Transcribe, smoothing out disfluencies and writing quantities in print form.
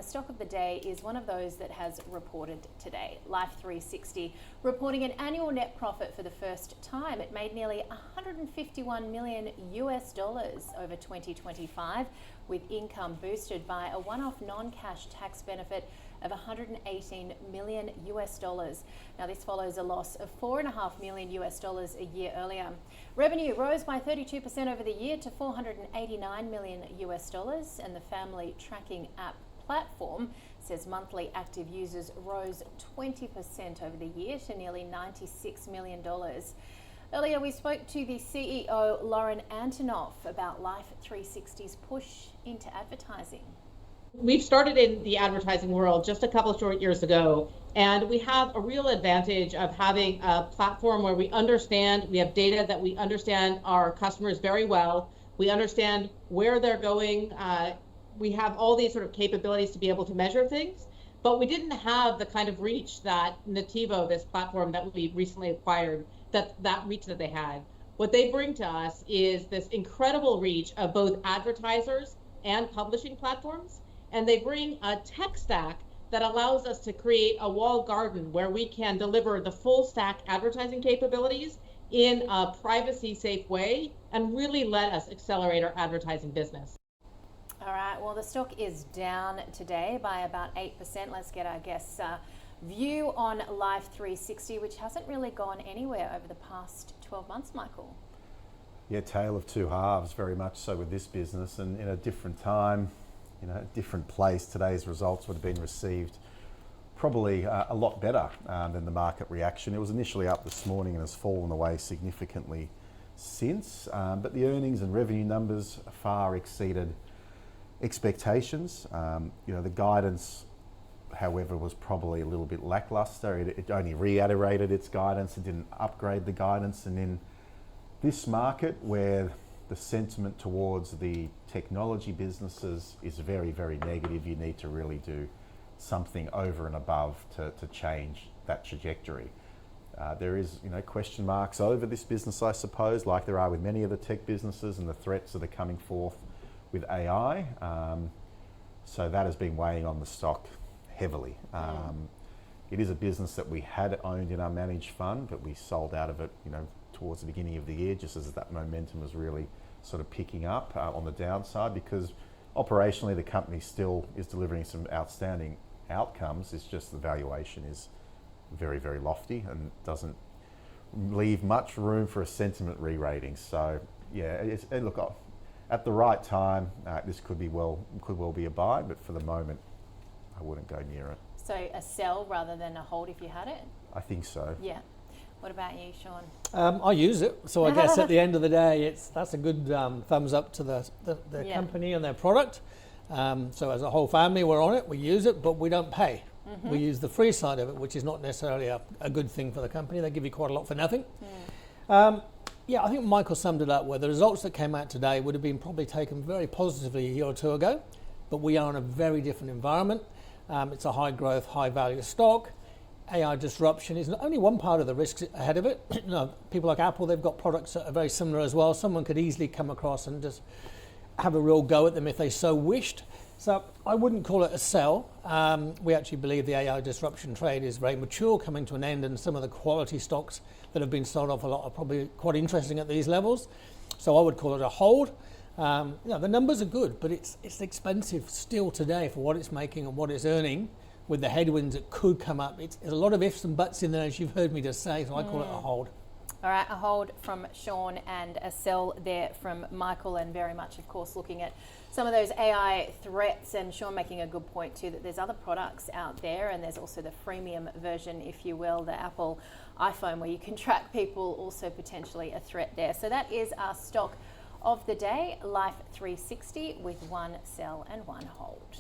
stock of the day is one of those that has reported today. Life360 reporting an annual net profit for the first time. It made nearly $151 million over 2025, with income boosted by a one-off non-cash tax benefit of $118 million. Now this follows a loss of $4.5 million a year earlier. Revenue rose by 32% over the year to $489 million, and the family tracking app platform says monthly active users rose 20% over the year to nearly $96 million. Earlier, we spoke to the CEO, Lauren Antonoff, about Life360's push into advertising. We've started in the advertising world just a couple of short years ago, and we have a real advantage of having a platform where we have data that we understand our customers very well. We understand where they're going. We have all these sort of capabilities to be able to measure things, but we didn't have the kind of reach that Nativo, this platform that we recently acquired, that reach that they had. What they bring to us is this incredible reach of both advertisers and publishing platforms. And they bring a tech stack that allows us to create a walled garden where we can deliver the full stack advertising capabilities in a privacy safe way and really let us accelerate our advertising business. All right, well, the stock is down today by about 8%. Let's get our guests' view on Life360, which hasn't really gone anywhere over the past 12 months, Michael. Yeah, tale of two halves, very much so with this business, and in a different time, different place, today's results would have been received probably a lot better than the market reaction. It was initially up this morning and has fallen away significantly since, but the earnings and revenue numbers far exceeded expectations. The guidance, however, was probably a little bit lackluster. It only reiterated its guidance. It didn't upgrade the guidance, and in this market where the sentiment towards the technology businesses is very, very negative, you need to really do something over and above to change that trajectory. There is, question marks over this business, I suppose, like there are with many of the tech businesses and the threats that are coming forth with AI. So that has been weighing on the stock heavily. It is a business that we had owned in our managed fund, but we sold out of it, towards the beginning of the year, just as that momentum was really sort of picking up on the downside, because operationally the company still is delivering some outstanding outcomes. It's just the valuation is very, very lofty and doesn't leave much room for a sentiment re-rating. So yeah, look, at the right time, this could well be a buy, but for the moment, I wouldn't go near it. So a sell rather than a hold if you had it? I think so. Yeah. What about you, Shawn? I use it, so I guess at the end of the day, that's a good thumbs up to the company and their product. So as a whole family, we're on it, we use it, but we don't pay. We use the free side of it, which is not necessarily a good thing for the company. They give you quite a lot for nothing. Yeah, I think Michael summed it up where the results that came out today would have been probably taken very positively a year or two ago, but we are in a very different environment. It's a high growth, high value stock. AI disruption is only one part of the risks ahead of it. People like Apple, they've got products that are very similar as well. Someone could easily come across and just have a real go at them if they so wished. So I wouldn't call it a sell. We actually believe the AI disruption trade is very mature, coming to an end, and some of the quality stocks that have been sold off a lot are probably quite interesting at these levels. So I would call it a hold. The numbers are good, but it's expensive still today for what it's making and what it's earning. With the headwinds that could come up, there's a lot of ifs and buts in there, as you've heard me just say, so I call it a hold. All right, a hold from Shawn and a sell there from Michael, and very much, of course, looking at some of those AI threats, and Shawn making a good point too, that there's other products out there, and there's also the freemium version, if you will, the Apple iPhone, where you can track people, also potentially a threat there. So that is our stock of the day, Life360, with one sell and one hold.